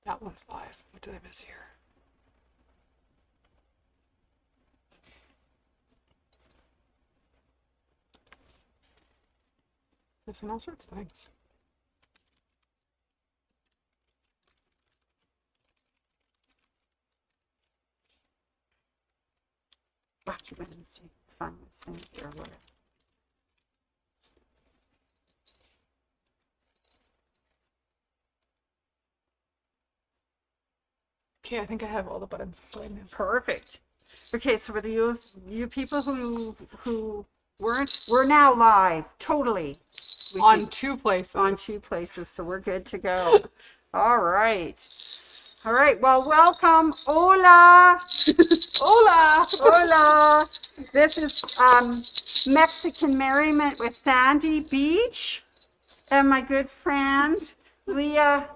That one's live. What did I miss here? Missing all sorts of things. Wacky Wednesday. Fun Wednesday or whatever. Okay, I think I have all the buttons playing now. Perfect. Okay, so for you people who weren't, we're now live, totally. On 2 places. On 2 places, so we're good to go. All right. All right, well, welcome. Hola. Hola! Hola. This is Mexican Merriment with Sandy Beach and my good friend, Leah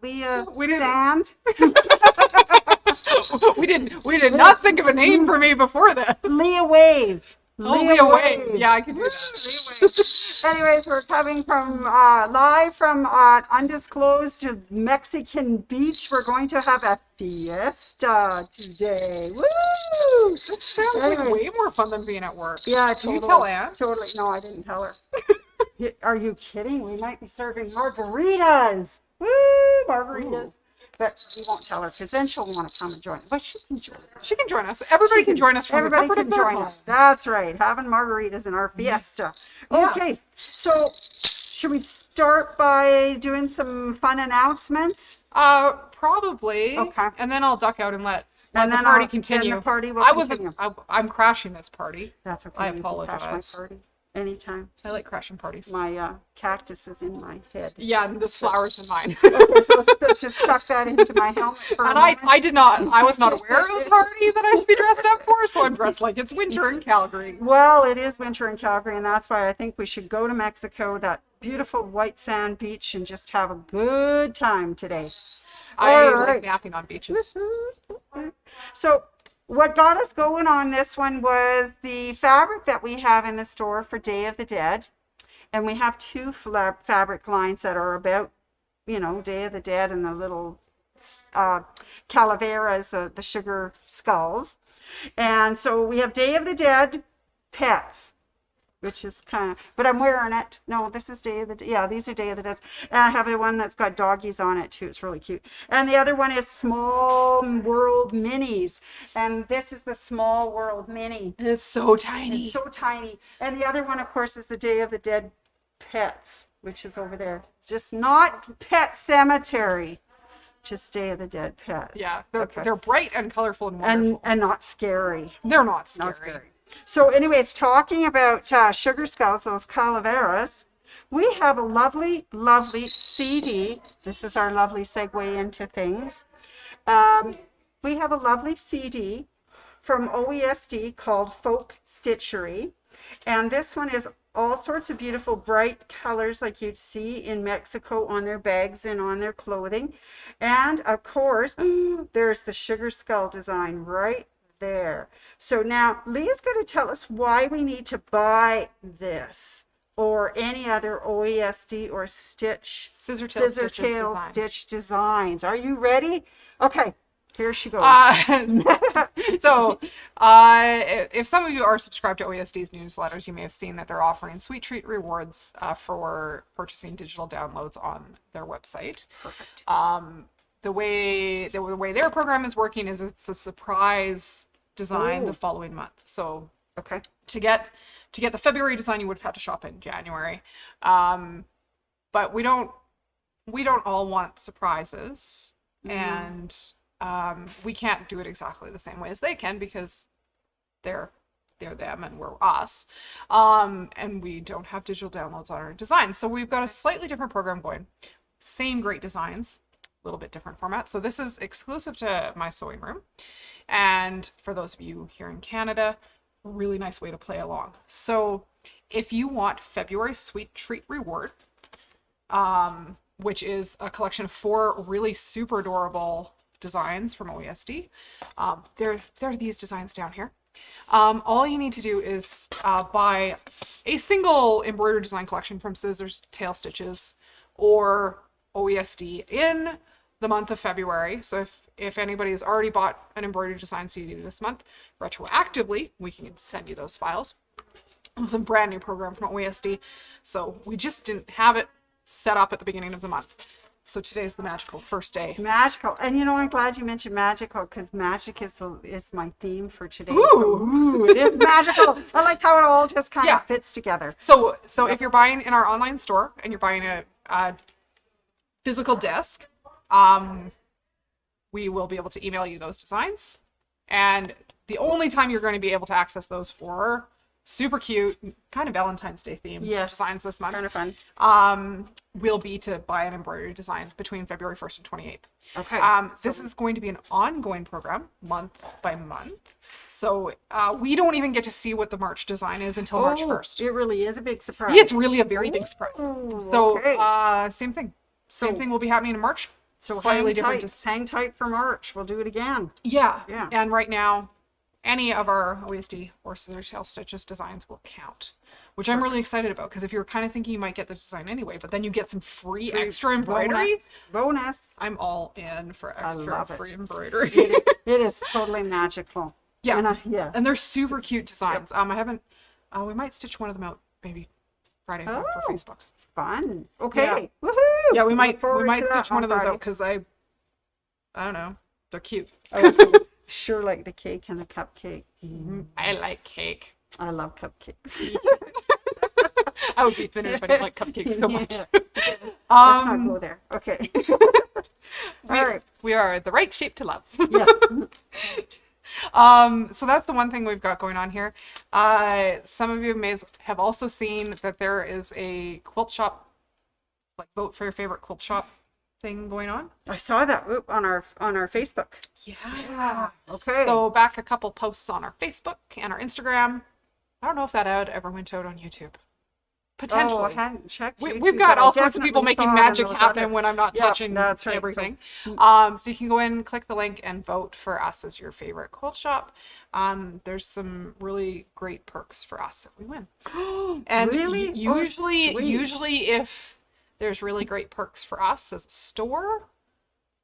We didn't- Sand. we did not think of a name for me before this. Leah Wave. Leah Wave. Yeah, I can do that. Anyways, we're coming from live from undisclosed Mexican beach. We're going to have a fiesta today. Woo! This sounds like way more fun than being at work. Yeah, Did totally. you tell Anne? Totally. No, I didn't tell her. Are you kidding? We might be serving margaritas. Woo! Margaritas. Ooh. But we won't tell her because then she'll want to come and join. But she can join us. She can join us. Everybody can join us from Everybody the comfort can of their join home. us. That's right. Having margaritas in our fiesta. Yeah. Okay. So should we start by doing some fun announcements? Probably. Okay. And then I'll duck out and let And the then party I'll- continue. then the party will I continue. I'm crashing this party. That's okay. I You can crash apologize. my party anytime. I like crashing parties. My cactus is in my head. Yeah, and this flower's in mine. Okay, so let's just tuck that into my helmet for a And moment. I was not aware of the party that I should be dressed up for, so I'm dressed like it's winter in Calgary. Well, it is winter in Calgary, and that's why I think we should go to Mexico, that beautiful white sand beach, and just have a good time today. I All like right. napping on beaches. So what got us going on this one was the fabric that we have in the store for Day of the Dead. And we have 2 fabric lines that are about, Day of the Dead and the little calaveras, the sugar skulls. And so we have Day of the Dead pets, which is kind of, but I'm wearing it. No, this is Day of the Dead. Yeah, these are Day of the Dead. And I have the one that's got doggies on it too. It's really cute. And the other one is Small World Minis. And this is the Small World Mini. It's so tiny. It's so tiny. And the other one, of course, is the Day of the Dead pets, which is over there. Just not Pet Cemetery. Just Day of the Dead pets. Yeah, Okay. they're bright and colorful and wonderful. And not scary. They're not scary. Not scary. So anyways, talking about sugar skulls, those calaveras, we have a lovely, lovely CD. This is our lovely segue into things. We have a lovely CD from OESD called Folk Stitchery. And this one is all sorts of beautiful bright colors like you'd see in Mexico on their bags and on their clothing. And of course, there's the sugar skull design right there. So now Leah's going to tell us why we need to buy this or any other OESD or Scissor Tail Stitch designs. Are you ready? Okay, here she goes. So, if some of you are subscribed to OESD's newsletters, you may have seen that they're offering sweet treat rewards for purchasing digital downloads on their website. Perfect. The way their program is working is it's a surprise design the following month. So Okay. to get the February design, you would have had to shop in January. But we don't all want surprises, and we can't do it exactly the same way as they can because they're them and we're us, and we don't have digital downloads on our designs. So we've got a slightly different program going. Same great designs, a little bit different format. So this is exclusive to my sewing room. And for those of you here in Canada, a really nice way to play along. So if you want February Sweet Treat Reward, which is a collection of 4 really super adorable designs from OESD, there are these designs down here. All you need to do is buy a single embroidered design collection from Scissors Tail Stitches or OESD in the month of February. So if anybody has already bought an embroidery design CD this month, retroactively, we can send you those files. It's a brand new program from OESD. So we just didn't have it set up at the beginning of the month. So today's the magical first day. Magical. And you know, I'm glad you mentioned magical, because magic is my theme for today. Ooh. So, ooh, it is magical. I like how it all just kind of fits together. So if you're buying in our online store and you're buying a physical disc, we will be able to email you those designs. And the only time you're going to be able to access those for super cute, kind of Valentine's Day themed designs this month. Kind of fun. Will be to buy an embroidery design between February 1st and 28th. Okay. This is going to be an ongoing program, month by month. So we don't even get to see what the March design is until March 1st. It really is a big surprise. Yeah, it's really a very big surprise. So okay. Same thing. Same thing will be happening in March. So slightly different. Hang tight for March. We'll do it again. Yeah. Yeah. And right now, any of our OESD or scissor tail stitches designs will count, which I'm really excited about, because if you're kind of thinking you might get the design anyway, but then you get some free extra embroidery. Bonus. I'm all in for extra free embroidery. It is totally magical. Yeah. And, and they're super cute designs. I haven't, we might stitch one of them out maybe Friday for Facebook. Fun. Okay. Yeah. Woohoo. Yeah, we might stitch one of those out, because I don't know, they're cute. Sure, like the cake and the cupcake. I like cake. I love cupcakes. I would be thinner if I didn't like cupcakes so much. Let's not go there. Okay. All right. We are the right shape to love. Yes. So that's the one thing we've got going on here. Some of you may have also seen that there is a quilt shop, like vote for your favorite quilt shop thing going on. I saw that on our Facebook. Yeah. Okay. So back a couple posts on our Facebook and our Instagram. I don't know if that ad ever went out on YouTube. Potentially. Oh, I hadn't checked. We've got all sorts of people making magic happen when I'm not touching everything. So you can go in, click the link, and vote for us as your favorite quilt shop. There's some really great perks for us if we win. And really? Usually if there's really great perks for us as a store,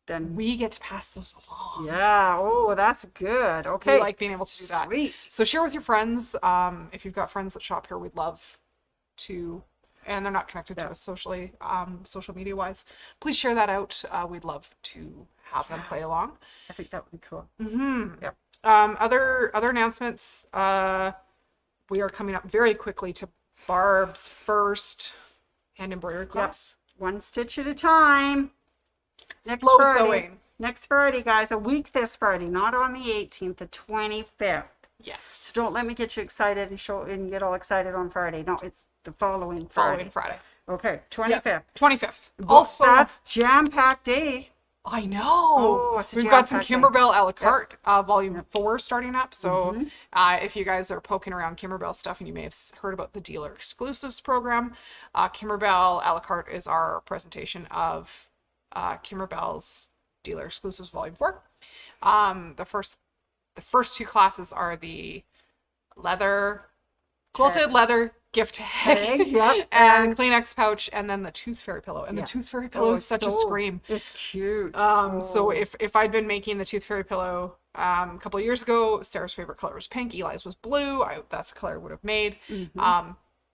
then we get to pass those along. Yeah. Oh, that's good. Okay. We like being able to do that. Sweet. So share with your friends. If you've got friends that shop here, we'd love to, and they're not connected to us socially, social media wise, please share that out. We'd love to have them play along. I think that would be cool. Yep. Other announcements. We are coming up very quickly to Barb's first hand embroidery class. Yep. One stitch at a time. Slow sewing. Next Friday, guys. A week this Friday, not on the 18th, the 25th. Yes. So don't let me get you excited and get all excited on Friday. No, it's the following Friday. Okay, 25th. Yep. 25th. Also, that's jam-packed day. I know. Oh, it's a We've got some jam-packed day. Kimberbell a la carte, volume 4 starting up. So if you guys are poking around Kimberbell stuff and you may have heard about the dealer exclusives program, Kimberbell a la carte is our presentation of Kimberbell's dealer exclusives volume 4. The first two classes are the quilted leather gift tag, and Kleenex pouch, and then the tooth fairy pillow. And the tooth fairy pillow is such a scream. It's cute. So if I'd been making the tooth fairy pillow a couple of years ago, Sarah's favorite color was pink, Eli's was blue. That's the color I would have made.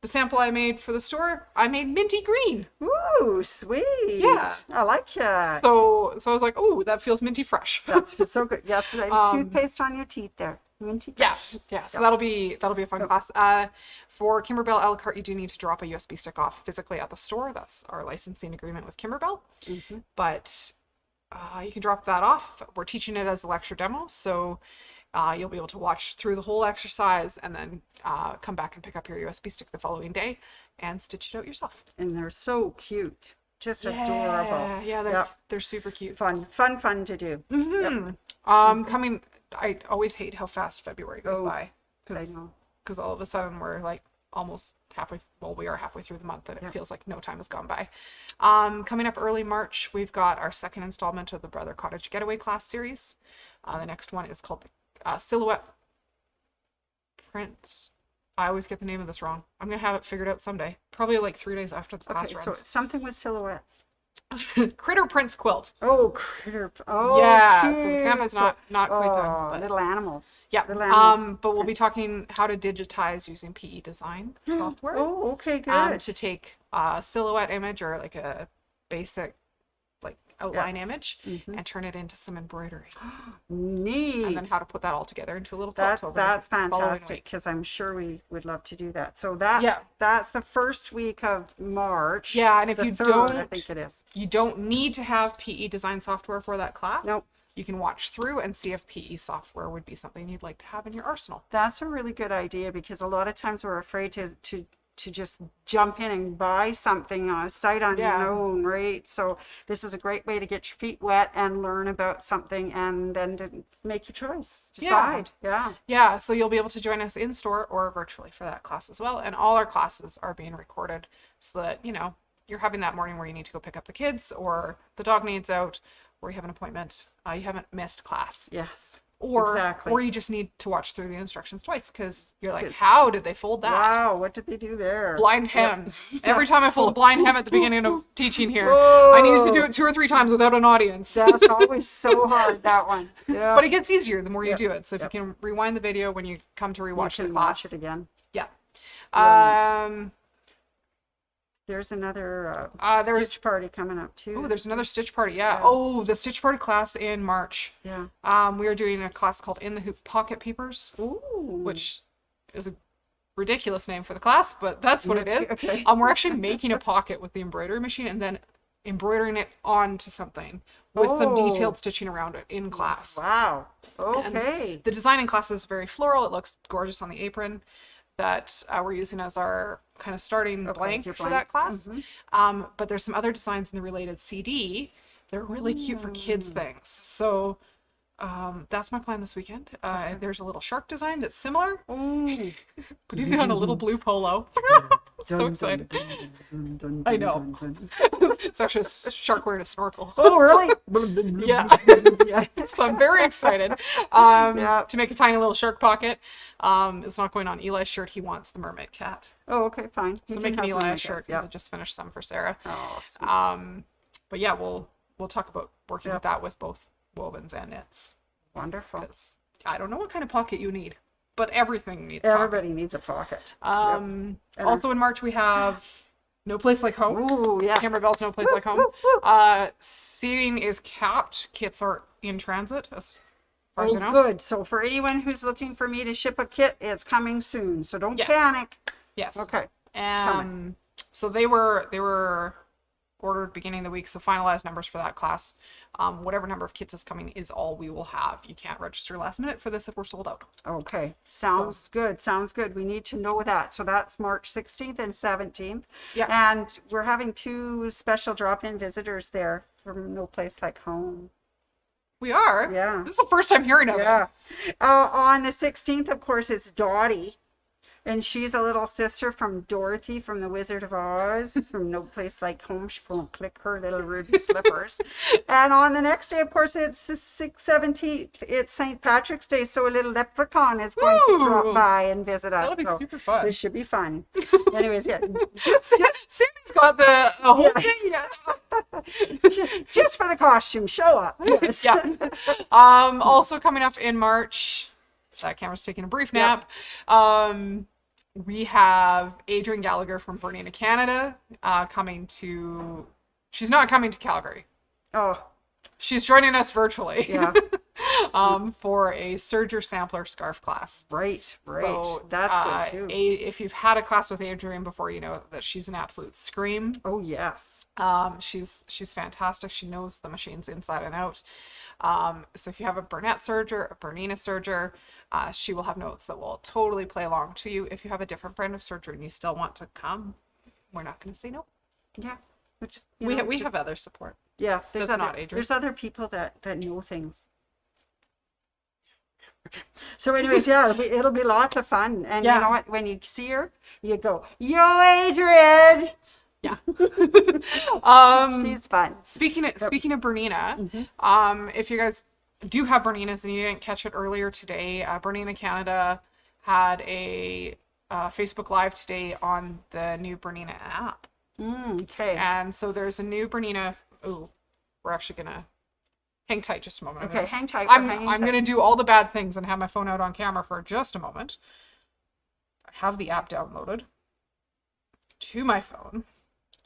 The sample I made for the store, I made minty green. Ooh, sweet. Yeah. I like that. So I was like, oh, that feels minty fresh. That's so good. Yes, toothpaste on your teeth there. Minty fresh. Yeah. So that'll be a fun class. For Kimberbell a la carte, you do need to drop a USB stick off physically at the store. That's our licensing agreement with Kimberbell. But you can drop that off. We're teaching it as a lecture demo, so you'll be able to watch through the whole exercise and then come back and pick up your USB stick the following day and stitch it out yourself. And they're so cute. Just adorable. Yeah, they're super cute. Fun to do. Coming, I always hate how fast February goes by. Because all of a sudden we're like almost halfway, we are halfway through the month and it feels like no time has gone by. Coming up early March, we've got our second installment of the Brother Cottage Getaway class series. The next one is called the Silhouette Prints. I always get the name of this wrong. I'm going to have it figured out someday. Probably like 3 days after the class runs. So something with silhouettes. Critter Prince quilt. Oh, critter. Oh, Yeah, so the cute. stamp is not quite done, but Little animals. yeah. Little animals. But we'll be talking how to digitize using PE design software. Oh, okay, good. To take a silhouette image or like a basic like outline image and turn it into some embroidery. Neat. And then how to put that all together into a little quilt over That's the following fantastic week. because I'm sure we would love to do that. So that's the first week of March. Yeah, and if the you 3rd, don't, I think it is. You don't need to have PE design software for that class. Nope. You can watch through and see if PE software would be something you'd like to have in your arsenal. That's a really good idea because a lot of times we're afraid to just jump in and buy something sight unknown, right? So this is a great way to get your feet wet and learn about something and then to make your choice, decide. Yeah, so you'll be able to join us in store or virtually for that class as well. And all our classes are being recorded so that, you're having that morning where you need to go pick up the kids or the dog needs out or you have an appointment, you haven't missed class. Yes. Or exactly. Or you just need to watch through the instructions twice because you're like, how did they fold that? Wow, what did they do there? Blind hems. Every time I fold a blind hem at the beginning of teaching here, I needed to do it 2 or 3 times without an audience. That's always so hard, that one. Yeah. But it gets easier the more you do it. So if you can rewind the video when you come to rewatch the class. Watch it again. Yeah. There's another Stitch party coming up too. Oh, there's another Stitch party. Yeah. Oh, the Stitch party class in March. Yeah. We are doing a class called In the Hoop Pocket Papers. Ooh. Which is a ridiculous name for the class, but that's what it is. Okay. We're actually making a pocket with the embroidery machine and then embroidering it onto something with some detailed stitching around it in class. Wow. Okay. And the design in class is very floral. It looks gorgeous on the apron that we're using as our kind of starting blank for that class. But there's some other designs in the related CD. They're really cute for kids things. So that's my plan this weekend. There's a little shark design that's similar. Putting it on a little blue polo. So excited. I know. It's actually a shark wearing a snorkel. Oh, really? Yeah. So I'm very excited to make a tiny little shark pocket. It's not going on Eli's shirt. He wants the mermaid cat. Oh, okay, fine. So making Eli a shirt because I just finished some for Sarah. Oh, sweet. But yeah, we'll talk about working with that with both wovens and knits. Wonderful. Because I don't know what kind of pocket you need, but everything needs Everybody pockets. needs a pocket. Also in March we have No Place Like Home. Ooh, yes. Camera Belt's No Place Like Home. Seating is capped. Kits are in transit as far as I know. Good. So for anyone who's looking for me to ship a kit, it's coming soon. So don't panic. Yes. Okay. It's coming. So they were ordered beginning of the week, so finalized numbers for that class. Whatever number of kits is coming is all we will have. You can't register last minute for this if we're sold out. Okay. Sounds good. Sounds good. We need to know that. So that's March 16th and 17th. Yeah. And we're having 2 special drop-in visitors there from No Place Like Home. We are? Yeah. This is the first time hearing of it. Yeah. On the 16th, of course, it's Dottie. And she's a little sister from Dorothy from The Wizard of Oz, from No Place Like Home. She won't click her little ruby slippers. And on the next day, of course, it's the 17th. It's St. Patrick's Day, so a little leprechaun is going to drop by and visit us. That'll be super fun. This should be fun. Anyways, yeah. Sammy's got the whole thing. Yeah. Just for the costume, show up. Yes. Yeah. Also coming up in March, that camera's taking a brief nap. We have Adrian Gallagher from Bernina, Canada, coming to... She's not coming to Calgary. Oh. She's joining us virtually. Yeah. For a serger sampler scarf class. Right. So, that's good too. If you've had a class with Adrian before, you know that she's an absolute scream. Oh, yes. She's fantastic. She knows the machines inside and out. So if you have a Bernette serger, a Bernina serger, she will have notes that will totally play along to you. If you have a different brand of serger and you still want to come, we're not going to say no. Yeah. We have other support. Yeah. There's other people that know things. Okay. So anyways, yeah, it'll be lots of fun. And you know what? When you see her, you go, "Yo, Adrian!" Yeah. She's fun. Speaking of Bernina, if you guys do have Berninas and you didn't catch it earlier today, Bernina Canada had a Facebook Live today on the new Bernina app. Okay. And so there's a new Bernina. Ooh, we're actually gonna hang tight just a moment. Okay, hang tight. I'm gonna do all the bad things and have my phone out on camera for just a moment. I have the app downloaded to my phone.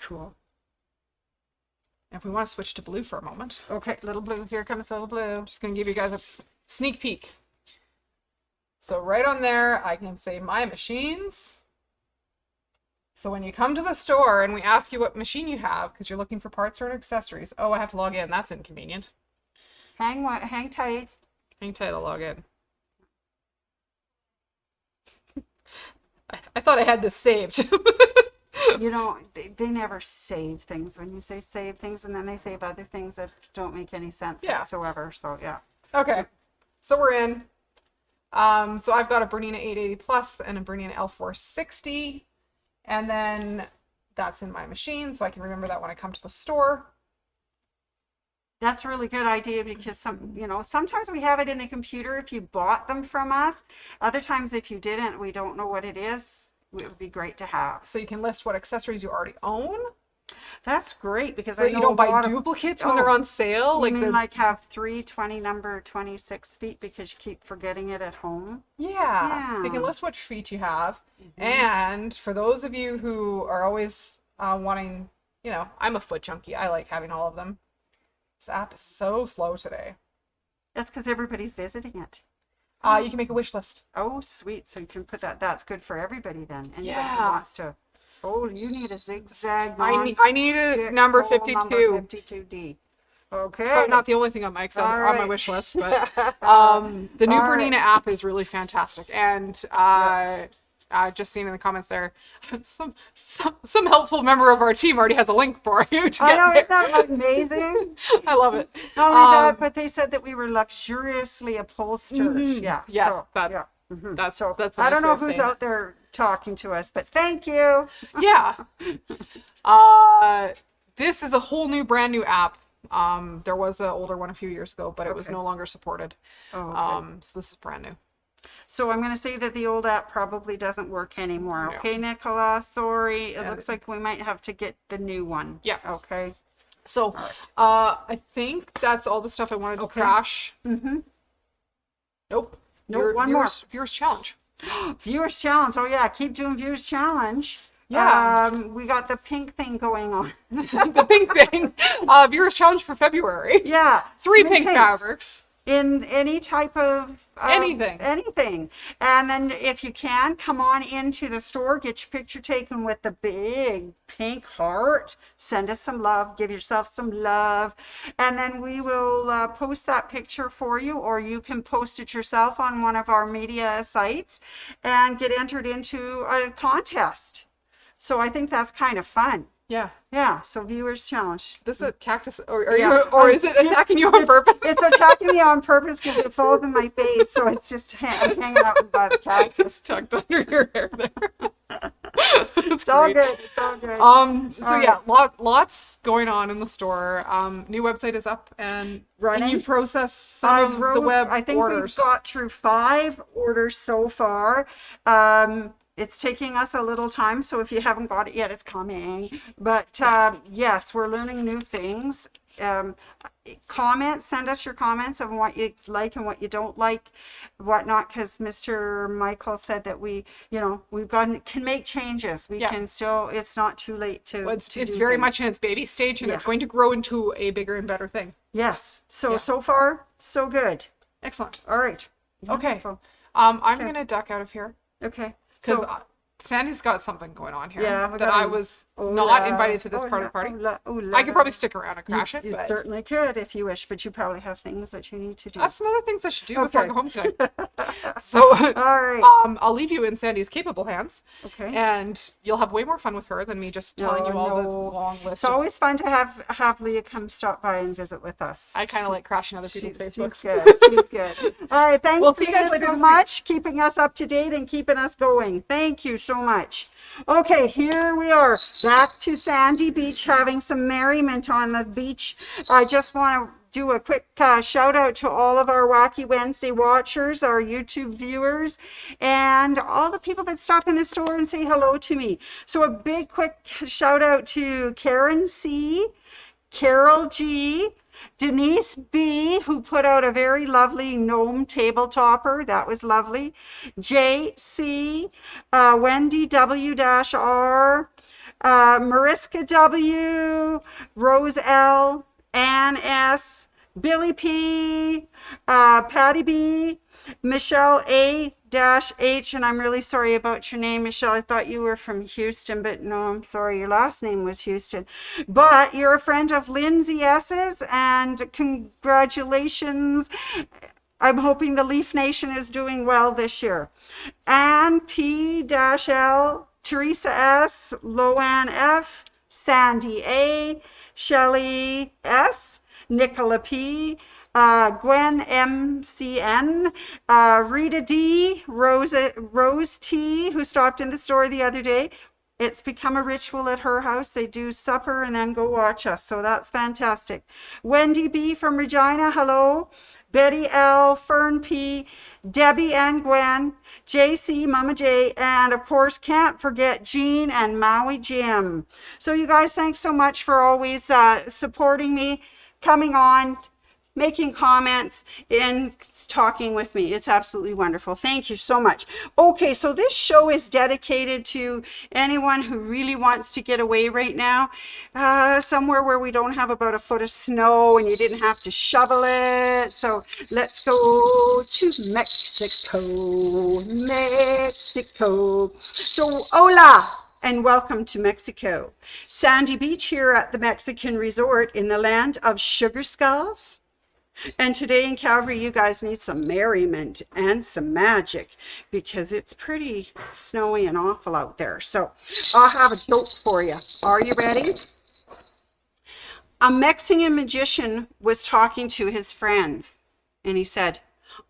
Cool. And if we want to switch to blue for a moment. Okay, little blue. Here comes little blue. Just gonna give you guys a sneak peek. So right on there, I can say my machines. So when you come to the store and we ask you what machine you have, because you're looking for parts or accessories, oh, I have to log in. That's inconvenient. Hang tight. Hang tight, I'll log in. I thought I had this saved. You know, they never save things. When you say save things and then they save other things that don't make any sense whatsoever. So, yeah. Okay, so we're in. So I've got a Bernina 880 Plus and a Bernina L460. And then that's in my machine, so I can remember that when I come to the store. That's a really good idea because sometimes we have it in a computer if you bought them from us. Other times if you didn't, we don't know what it is. It would be great to have. So you can list what accessories you already own. That's great because so you don't buy duplicates when they're on sale. Like have 320 number 26 feet because you keep forgetting it at home. Yeah. So you can list which feet you have. And for those of you who are always wanting, I'm a foot junkie. I like having all of them. This app is so slow today. That's because everybody's visiting it. You can make a wish list. Oh, sweet. So you can put that. That's good for everybody then. Anybody who wants to. Oh, you need a zigzag. I need a number 52. Number 52D. Okay. It's probably not the only thing on my wish list, but the new Bernina app is really fantastic. And just seeing in the comments there, some helpful member of our team already has a link for you. I know, isn't that amazing? I love it. Not only that, but they said that we were luxuriously upholstered. Yeah. Yes, so, that's the I don't know nice way of who's saying out there talking to us, but thank you. Yeah. This is a whole new, brand new app. There was an older one a few years ago, but it was no longer supported. Oh, okay. So this is brand new. So I'm going to say that the old app probably doesn't work anymore. No. Okay, Nicola, sorry. It looks like we might have to get the new one. Yeah. Okay. So I think that's all the stuff I wanted to crash. Mm-hmm. Nope. One more. Viewers challenge. Viewers challenge. Oh yeah, keep doing viewers challenge. Yeah. We got the pink thing going on. The pink thing. Viewers challenge for February. Yeah. 3 pink fabrics. In any type of anything. And then if you can, come on into the store, get your picture taken with the big pink heart, send us some love, give yourself some love, and then we will post that picture for you, or you can post it yourself on one of our media sites and get entered into a contest. So I think that's kind of fun. Yeah. Yeah. So viewers challenge. This is a cactus, or is it attacking you on purpose? It's attacking me on purpose because it falls in my face, so it's just hanging out by the cactus. It's tucked under your hair there. It's all good. It's all good. So yeah, lots going on in the store. New website is up and running. You process some of the web I think orders. We've got through 5 orders so far. It's taking us a little time, so if you haven't got it yet, it's coming. But yes, we're learning new things. Send us your comments on what you like and what you don't like, whatnot, because Mr. Michael said that we can make changes. We can still, it's not too late to it's very much in its baby stage, and it's going to grow into a bigger and better thing. Yes. So far, so good. Excellent. All right. Okay. Wonderful. I'm going to duck out of here. Okay. Because Sandy's got something going on here that I was not invited to this part of the party. I could probably stick around and crash it. You certainly could if you wish, but you probably have things that you need to do. I have some other things I should do before I go home tonight. So all right. I'll leave you in Sandy's capable hands. Okay. And you'll have way more fun with her than me just telling you all the long list. It's always fun to have Leah come stop by and visit with us. I kind of like crashing other people's Facebooks. She's good. She's good. All right. Thanks see you guys later so much, keeping us up to date and keeping us going. Thank you so much. Okay, here we are back to Sandy Beach having some merriment on the beach. I just want to do a quick shout out to all of our Wacky Wednesday watchers, our YouTube viewers, and all the people that stop in the store and say hello to me. So a big quick shout out to Karen C, Carol G, Denise B, who put out a very lovely gnome table topper. That was lovely. JC, Wendy W-R, Mariska W, Rose L, Ann S, Billy P, Patty B, Michelle A-H, and I'm really sorry about your name, Michelle. I thought you were from Houston, but no, I'm sorry. Your last name was Houston. But you're a friend of Lindsay S's, and congratulations. I'm hoping the Leaf Nation is doing well this year. Ann P-L, Teresa S, Loanne F, Sandy A, Shelley S, Nicola P, Gwen MCN, Rita D, Rose T, who stopped in the store the other day. It's become a ritual at her house. They do supper and then go watch us. So that's fantastic. Wendy B from Regina, hello. Betty L, Fern P, Debbie and Gwen, JC, Mama J, and of course can't forget Jean and Maui Jim. So you guys, thanks so much for always supporting me, coming on, making comments, and talking with me. It's absolutely wonderful. Thank you so much. Okay, so this show is dedicated to anyone who really wants to get away right now, somewhere where we don't have about a foot of snow and you didn't have to shovel it. So let's go to Mexico. So hola and welcome to Mexico. Sandy Beach here at the Mexican Resort in the land of sugar skulls. And today in Calgary, you guys need some merriment and some magic because it's pretty snowy and awful out there. So I'll have a joke for you. Are you ready? A Mexican magician was talking to his friends and he said,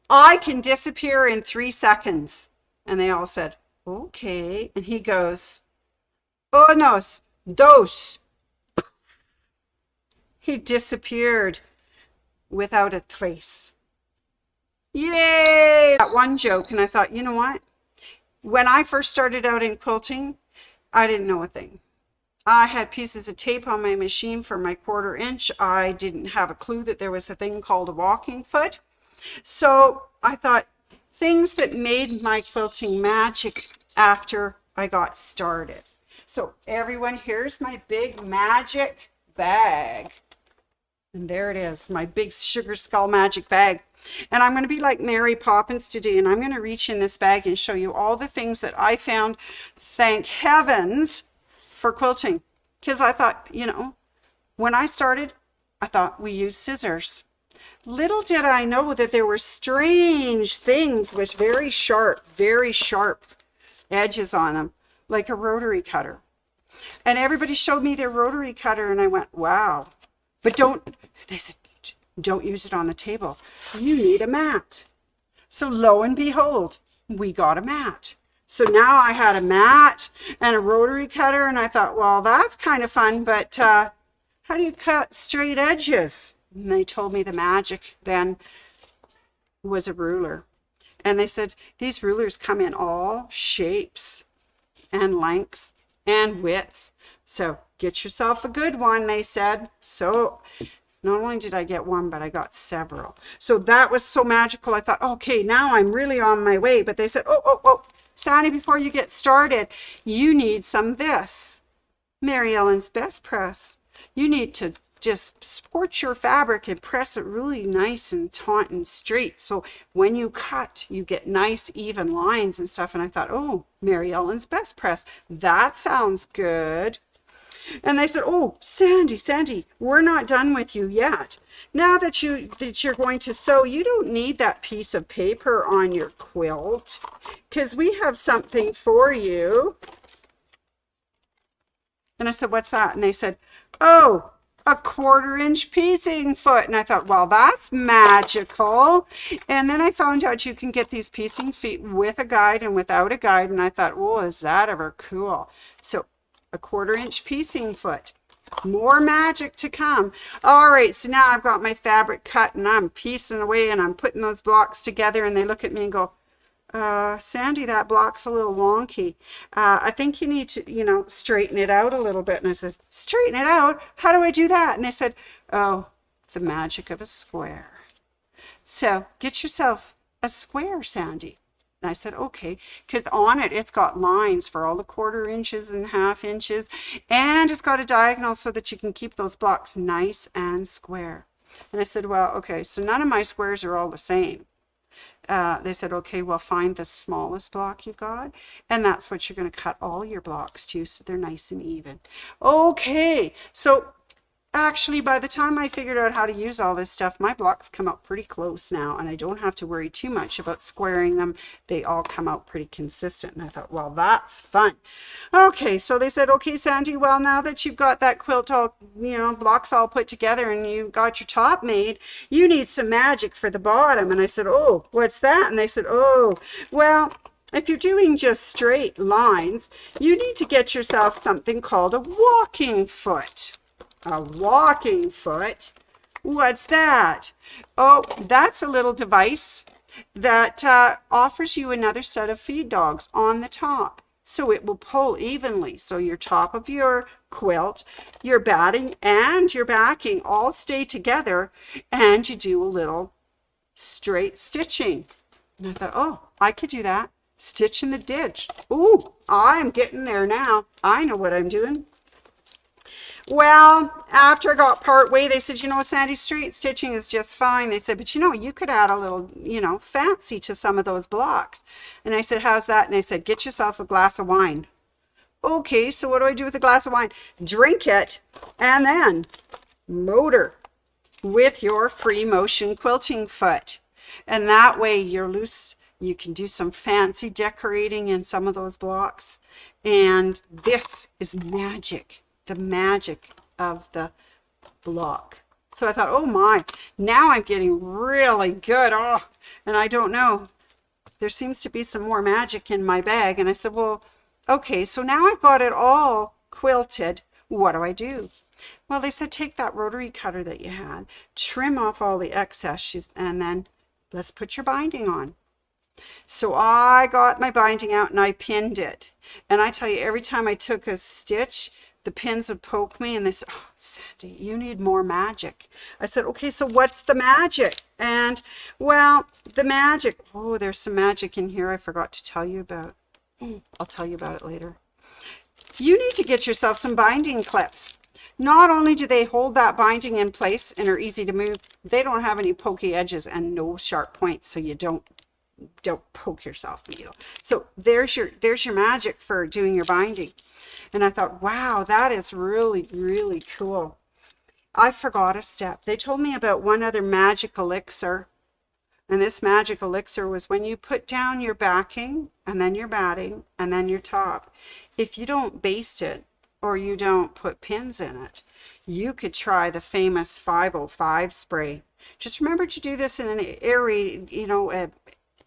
I can disappear in 3 seconds. And they all said, okay. And he goes, unos, dos. He disappeared without a trace. Yay! That one joke, and I thought, you know what? When I first started out in quilting, I didn't know a thing. I had pieces of tape on my machine for my 1/4 inch. I didn't have a clue that there was a thing called a walking foot. So I thought things that made my quilting magic after I got started. So everyone, here's my big magic bag. And there it is, my big sugar skull magic bag. And I'm going to be like Mary Poppins today, and I'm going to reach in this bag and show you all the things that I found, thank heavens, for quilting. Because I thought, you know, when I started, I thought we used scissors. Little did I know that there were strange things with very sharp edges on them, like a rotary cutter. And everybody showed me their rotary cutter, and I went, wow. But they said, don't use it on the table. You need a mat. So lo and behold, we got a mat. So now I had a mat and a rotary cutter, and I thought, well, that's kind of fun, but how do you cut straight edges? And they told me the magic then was a ruler. And they said, these rulers come in all shapes and lengths and widths. So get yourself a good one, they said. So not only did I get one, but I got several. So that was so magical. I thought, okay, now I'm really on my way. But they said, oh, Sandy, before you get started, you need some of this. Mary Ellen's Best Press. You need to just sport your fabric and press it really nice and taut and straight. So when you cut, you get nice even lines and stuff. And I thought, oh, Mary Ellen's Best Press. That sounds good. And they said, oh, Sandy, we're not done with you yet. Now that you're going to sew, you don't need that piece of paper on your quilt because we have something for you. And I said, what's that? And they said, oh, a 1/4 inch piecing foot. And I thought, well, that's magical. And then I found out you can get these piecing feet with a guide and without a guide. And I thought, oh, is that ever cool? So a 1/4 inch piecing foot. More magic to come. All right, so now I've got my fabric cut and I'm piecing away and I'm putting those blocks together, and they look at me and go, Sandy, that block's a little wonky. I think you need to, straighten it out a little bit. And I said, straighten it out? How do I do that? And they said, oh, the magic of a square. So get yourself a square, Sandy. And I said, okay, because on it, it's got lines for all the 1/4 inches and 1/2 inches, and it's got a diagonal so that you can keep those blocks nice and square. And I said, well, okay, so none of my squares are all the same. They said, okay, well, find the smallest block you've got, and that's what you're going to cut all your blocks to, so they're nice and even. Okay, so actually, by the time I figured out how to use all this stuff, my blocks come out pretty close now, and I don't have to worry too much about squaring them. They all come out pretty consistent, and I thought, well, that's fun. Okay, so they said, okay, Sandy, well, now that you've got that quilt all, blocks all put together and you got your top made, you need some magic for the bottom. And I said, oh, what's that? And they said, oh, well, if you're doing just straight lines, you need to get yourself something called a walking foot. A walking foot? What's that? Oh, that's a little device that offers you another set of feed dogs on the top. So it will pull evenly. So your top of your quilt, your batting, and your backing all stay together, and you do a little straight stitching. And I thought, oh, I could do that. Stitch in the ditch. Ooh, I'm getting there now. I know what I'm doing. Well, after I got part way, they said, Sandy, straight stitching is just fine. They said, but you could add a little, fancy to some of those blocks. And I said, how's that? And they said, get yourself a glass of wine. Okay, so what do I do with a glass of wine? Drink it and then motor with your free motion quilting foot. And that way you're loose. You can do some fancy decorating in some of those blocks. And this is magic. The magic of the block. So I thought, oh my, now I'm getting really good. Oh, and I don't know, there seems to be some more magic in my bag. And I said, well, okay, so now I've got it all quilted. What do I do? Well, they said, take that rotary cutter that you had, trim off all the excess, and then let's put your binding on. So I got my binding out and I pinned it. And I tell you, every time I took a stitch, the pins would poke me, and they said, oh, Sandy, you need more magic. I said, okay, so what's the magic? And, well, the magic, oh, there's some magic in here I forgot to tell you about. I'll tell you about it later. You need to get yourself some binding clips. Not only do they hold that binding in place and are easy to move, they don't have any pokey edges and no sharp points, so you don't poke yourself with the needle. So there's your magic for doing your binding. And I thought, wow, that is really, really cool. I forgot a step. They told me about one other magic elixir. And this magic elixir was when you put down your backing and then your batting and then your top. If you don't baste it or you don't put pins in it, you could try the famous 505 spray. Just remember to do this in an area, a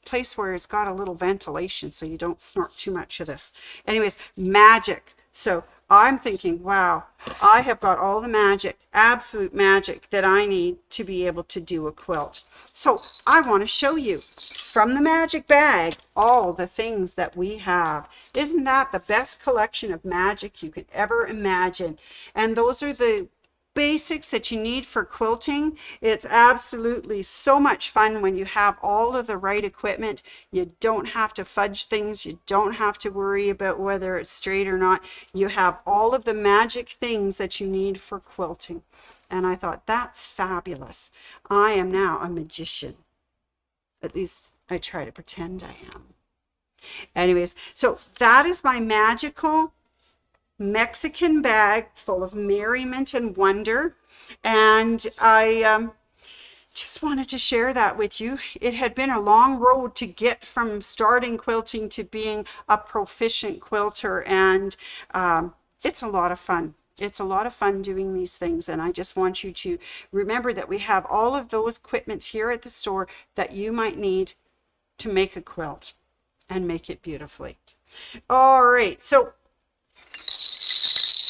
place where it's got a little ventilation so you don't snort too much of this. Anyways, magic. So I'm thinking, wow, I have got all the magic, absolute magic that I need to be able to do a quilt. So I want to show you from the magic bag all the things that we have. Isn't that the best collection of magic you could ever imagine? And those are the basics that you need for quilting. It's absolutely so much fun when you have all of the right equipment. You don't have to fudge things. You don't have to worry about whether it's straight or not. You have all of the magic things that you need for quilting. And I thought, that's fabulous. I am now a magician. At least I try to pretend I am. Anyways, so that is my magical Mexican bag full of merriment and wonder, and I just wanted to share that with you. It had been a long road to get from starting quilting to being a proficient quilter, and it's a lot of fun. It's a lot of fun doing these things, and I just want you to remember that we have all of those equipment here at the store that you might need to make a quilt and make it beautifully. All right, so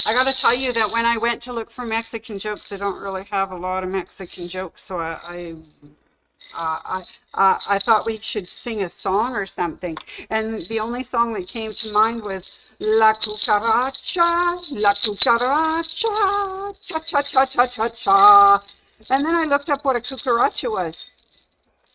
I got to tell you that when I went to look for Mexican jokes, they don't really have a lot of Mexican jokes. So I thought we should sing a song or something. And the only song that came to mind was La Cucaracha, La Cucaracha, cha cha cha cha cha cha. And then I looked up what a cucaracha was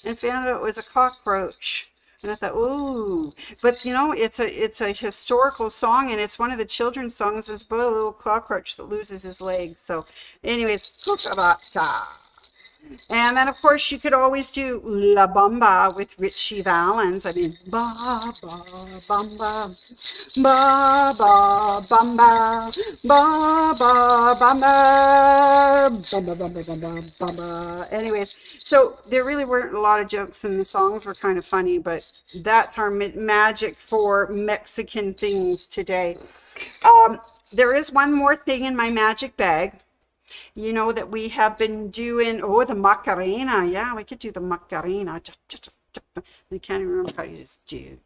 and found out it was a cockroach. And I thought, ooh, but you know, it's a historical song, and it's one of the children's songs. It's about a little cockroach that loses his leg. So, anyways, cucaracha. And then, of course, you could always do La Bamba with Richie Valens. I mean, ba ba bamba, ba ba bamba, ba ba bamba, bamba bamba bamba bamba. Anyways, so there really weren't a lot of jokes, and the songs were kind of funny, but that's our magic for Mexican things today. There is one more thing in my magic bag. You know that we have been doing, the Macarena. Yeah, we could do the Macarena. I can't even remember how you just do.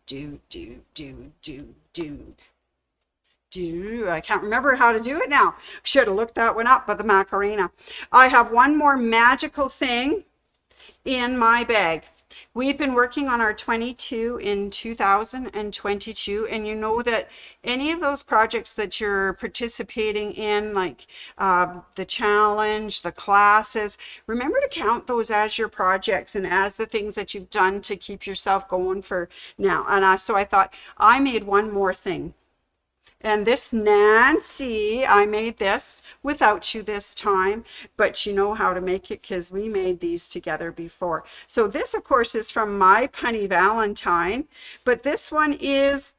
I can't remember how to do it now. Should have looked that one up, but the Macarena. I have one more magical thing in my bag. We've been working on our 22 in 2022, and you know that any of those projects that you're participating in, like the challenge, the classes, remember to count those as your projects and as the things that you've done to keep yourself going for now. And so I thought I made one more thing. And this, Nancy, I made this without you this time, but you know how to make it because we made these together before. So this, of course, is from My Punny Valentine, but this one is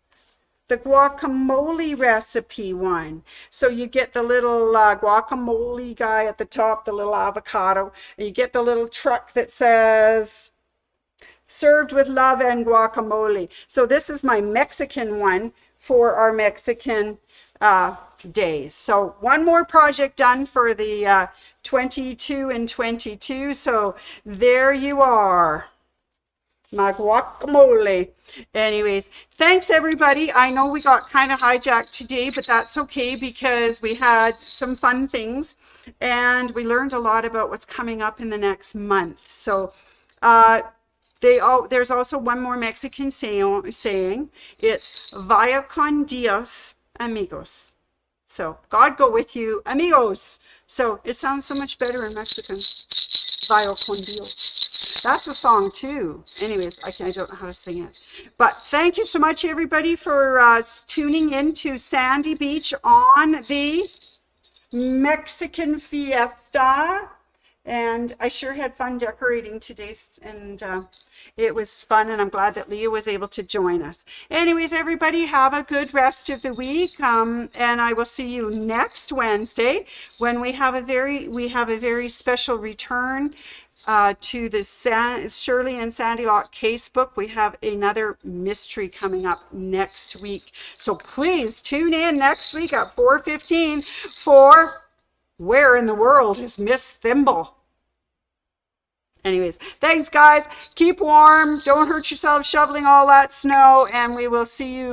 the guacamole recipe one. So you get the little guacamole guy at the top, the little avocado, and you get the little truck that says, served with love and guacamole. So this is my Mexican one for our Mexican days. So one more project done for the 22 and 22. So there you are, my guacamole. Anyways, thanks everybody. I know we got kind of hijacked today, but that's okay because we had some fun things and we learned a lot about what's coming up in the next month. So there's also one more Mexican saying. It's Vaya con Dios, amigos. So God go with you, amigos. So it sounds so much better in Mexican. Vaya con Dios. That's a song too. Anyways, I don't know how to sing it. But thank you so much, everybody, for tuning in to Sandy Beach on the Mexican Fiesta. And I sure had fun decorating today, and it was fun, and I'm glad that Leah was able to join us. Anyways, everybody, have a good rest of the week, and I will see you next Wednesday when we have a very special return to the Shirley and Sandy Lock casebook. We have another mystery coming up next week, so please tune in next week at 4:15 for Where in the World is Miss Thimble? Anyways, thanks guys. Keep warm. Don't hurt yourself shoveling all that snow, and we will see you